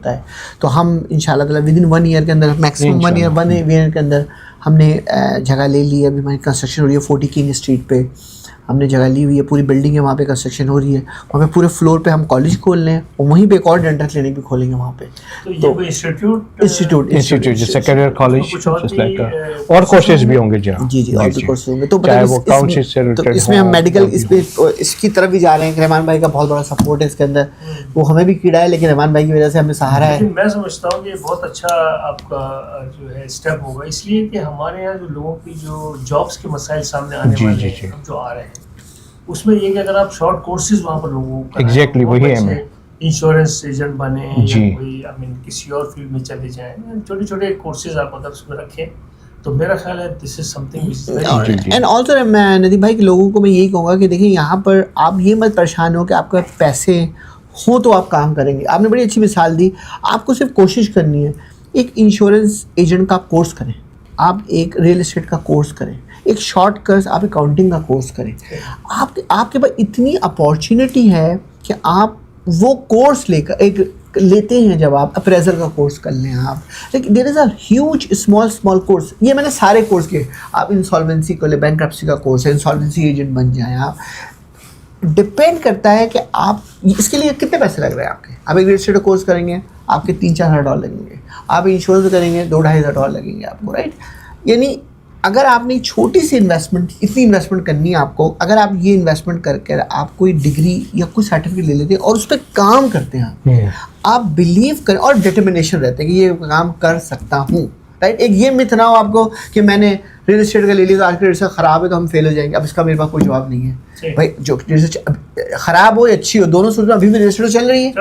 होता है। तो हम इंशाल्लाह ताला विदिन 1 ईयर के अंदर, मैक्सिमम 1 ईयर के अंदर हमने जगह ले ली है। अभी हमारी कंस्ट्रक्शन हो रही है 40 किंग स्ट्रीट पे, हमने जगह ली हुई है, पूरी बिल्डिंग है, वहाँ पे कंस्ट्रक्शन हो रही है। वहाँ पे पूरे फ्लोर पे हम कॉलेज खोल रहे हैं और वहीं पे एक और डेंटल क्लिनिक भी खोलेंगे वहाँ पे। तो ये कोई इंस्टीट्यूट जैसे करियर कॉलेज और कोर्सेज भी होंगे जी? जी और भी कोर्सेज होंगे। तो तो इसमें हम मेडिकल इसकी तरफ भी जा रहे हैं। रहमान भाई का बहुत बड़ा सपोर्ट है इसके अंदर, वो हमें भी कीड़ा है लेकिन रहमान भाई की वजह से हमें सहारा है। मैं समझता हूँ कि बहुत अच्छा आपका जो है स्टेप होगा, इसलिए कि हमारे यहाँ जो लोगों की जो जॉब्स के मसाइल सामने आने वाले हैं, जो आ रहे हैं, उसमें ये कि अगर आप शॉर्ट कोर्सेज वहाँ पर लोगों को एग्जैक्टली वही है, इंश्योरेंस एजेंट बने या कोई किसी और फील्ड में चले जाएं, छोटे छोटे कोर्सेज आप अगर उसमें रखें तो मेरा ख्याल है this is something. And also मैं नदीम भाई के लोगों को मैं यही कहूँगा कि देखिए यहाँ पर आप ये मत परेशान हो कि आपके पैसे हो तो आप काम करेंगे। आपने बड़ी अच्छी मिसाल दी, आपको सिर्फ कोशिश करनी है। एक इंश्योरेंस एजेंट का कोर्स करें, आप एक रियल एस्टेट का कोर्स करें, एक शॉर्ट कोर्स आप अकाउंटिंग का कोर्स करें। आपके पास इतनी अपॉर्चुनिटी है कि आप वो कोर्स लेते हैं। जब आप अप्रेजल का कोर्स कर लें आप, लेकिन there is a huge small course. ये मैंने सारे कोर्स किए। आप इंसॉल्वेंसी को ले, बैंक्रप्सी का कोर्स है, इंसॉल्वेंसी एजेंट बन जाएं आप। डिपेंड करता है कि आप इसके लिए कितने पैसे लग रहे हैं आपके। आप एक रियल एस्टेट का कोर्स करेंगे आपके $3-4 लगेंगे, आप इंश्योरेंस करेंगे $2-2,500 लगेंगे आपको, राइट। यानी अगर आपने छोटी सी इन्वेस्टमेंट, इतनी इन्वेस्टमेंट करनी है आपको, अगर आप ये इन्वेस्टमेंट करके आप कोई डिग्री या कोई सर्टिफिकेट ले लेते हैं और उस पर काम करते हैं, आप बिलीव करें और डिटर्मिनेशन रहते हैं कि ये काम कर सकता हूँ, राइट। एक ये मिथ ना हो आपको कि मैंने रियल एस्टेट का ले लिया तो आज का रियल ख़राब है तो हम फेल हो जाएंगे। अब इसका मेरे पास कोई जवाब नहीं है भाई। जो ख़राब हो या अच्छी हो, दोनों सूरत में अभी भी रियल एस्टेट चल रही है,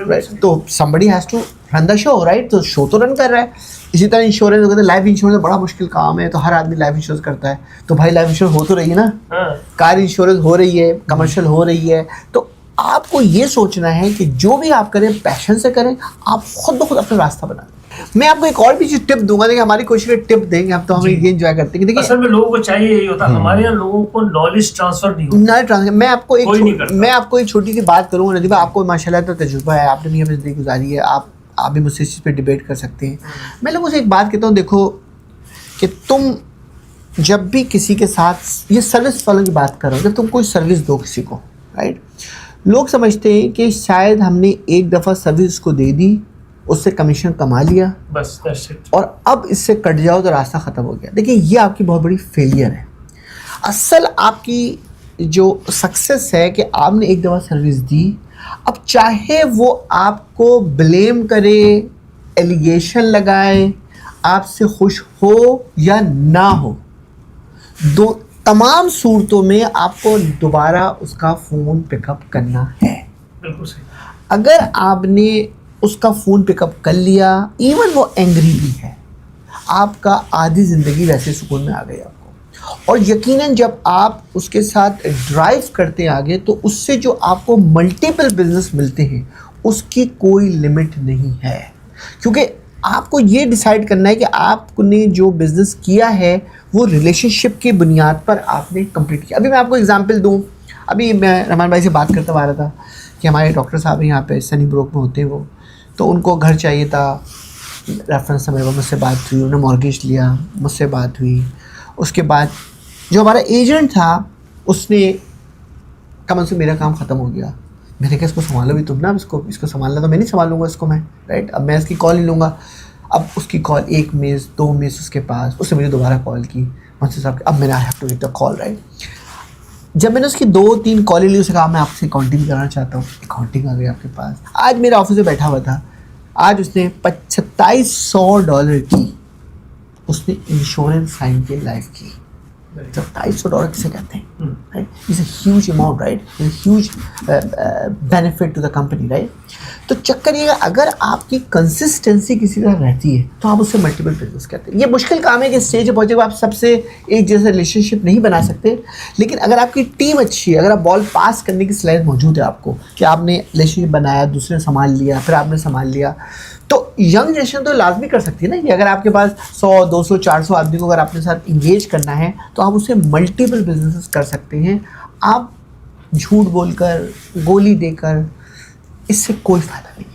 राइट। तो somebody has to run the show, right. तो शो तो रन कर रहा है। इसी तरह इंश्योरेंस कहते हैं, लाइफ इंश्योरेंस बड़ा मुश्किल काम है, तो हर आदमी लाइफ इंश्योरेंस करता है। तो भाई लाइफ इंश्योरेंस हो तो रही है ना, कार इंश्योरेंस हो रही है, कमर्शियल हो रही है। तो आपको ये सोचना है कि जो भी आप करें पैशन से करें, आप खुद ब खुद अपना रास्ता बनाएं। मैं आपको एक और भी चीज टिप दूंगा, देखिए हमारी कोशिश है टिप देंगे हम, तो हम ये एंजॉय करते हैं। देखिए असल में लोगों को चाहिए यही होता है, हमारे यहाँ लोगों को नॉलेज ट्रांसफर नहीं होता। मैं आपको एक छोटी सी बात करूँगा नदीबा, आपको माशाल्लाह तो तजुर्बा है, आपने भी हमें जिंदगी गुजारी है, आप भी मुझसे इस चीज़ पे डिबेट कर सकते हैं। मैं लोगों से एक बात कहता हूँ, देखो कि तुम जब भी किसी के साथ, ये सर्विस वालों की बात कर रहा हूँ, जब तुम कोई सर्विस दो किसी को, राइट, लोग समझते हैं कि शायद हमने एक दफ़ा सर्विस को दे दी, उससे कमीशन कमा लिया बस, और अब इससे कट जाओ तो रास्ता ख़त्म हो गया। देखिए ये आपकी बहुत बड़ी फेलियर है। असल आपकी जो सक्सेस है कि आपने एक दफ़ा सर्विस दी, अब चाहे वो आपको ब्लेम करे, एलिगेशन लगाए, आपसे खुश हो या ना हो, तमाम सूरतों में आपको दोबारा उसका फ़ोन पिकअप करना है। बिल्कुल सही। अगर आपने उसका फ़ोन पिकअप कर लिया, इवन वो एंग्री भी है, आपका आधी ज़िंदगी वैसे सुकून में आ गई आपको। और यकीनन जब आप उसके साथ ड्राइव करते आगे तो उससे जो आपको मल्टीपल बिजनेस मिलते हैं उसकी कोई लिमिट नहीं है। क्योंकि आपको ये डिसाइड करना है कि आपने जो बिज़नेस किया है वो रिलेशनशिप की बुनियाद पर आपने कंप्लीट किया। अभी मैं आपको एग्जांपल दूं, अभी मैं रहमान भाई से बात करता आ रहा था कि हमारे डॉक्टर साहब यहाँ पे सनी ब्रोक में होते हैं वो, तो उनको घर चाहिए था, रेफरेंस से मेरे को मुझसे बात हुई, उन्होंने मॉर्गेज लिया, मुझसे बात हुई। उसके बाद जो हमारा एजेंट था उसने कम से मेरा काम ख़त्म हो गया। मैंने कहा इसको संभालो भी तुम ना, इसको संभालना तो मैं नहीं संभालूंगा इसको मैं, राइट। अब मैं इसकी कॉल नहीं लूँगा। अब उसकी कॉल 1 मिस 2 मिस उसके पास, उसने मुझे दोबारा कॉल की मुझसे साहब, अब मैंने I have to take the call, right. जब मैंने उसकी 2-3 कॉलें ली, उसे कहा मैं आपसे अकाउंटिंग कराना चाहता हूँ। अकाउंटिंग आ गई आपके पास। आज मेरे ऑफिस में बैठा हुआ था, आज उसने $2700 की उसने इंश्योरेंस साइन की लाइफ की। $2700 किसे कहते हैं, right. It's a huge amount, right, huge benefit to the company, right. तो चक्कर ये, अगर आपकी कंसिस्टेंसी किसी तरह रहती है तो आप उससे मल्टीपल बिजनेस करते हैं। ये मुश्किल काम है कि स्टेज पर पहुंचे, आप सबसे एक जैसा रिलेशनशिप नहीं बना सकते, लेकिन अगर आपकी टीम अच्छी है, अगर आप बॉल पास करने की सलाहियत मौजूद है आपको, कि आपने रिलेशनशिप बनाया, दूसरे ने संभाल लिया, फिर आपने संभाल लिया, तो यंग जनरेशन तो लाजमी कर सकती है ना कि अगर आपके पास 100, 200, 400 आदमी को अगर अपने साथ इंगेज करना है तो आप उससे मल्टीपल बिजनेसेस कर सकते हैं। आप झूठ बोलकर, गोली देकर, इससे कोई फ़ायदा नहीं।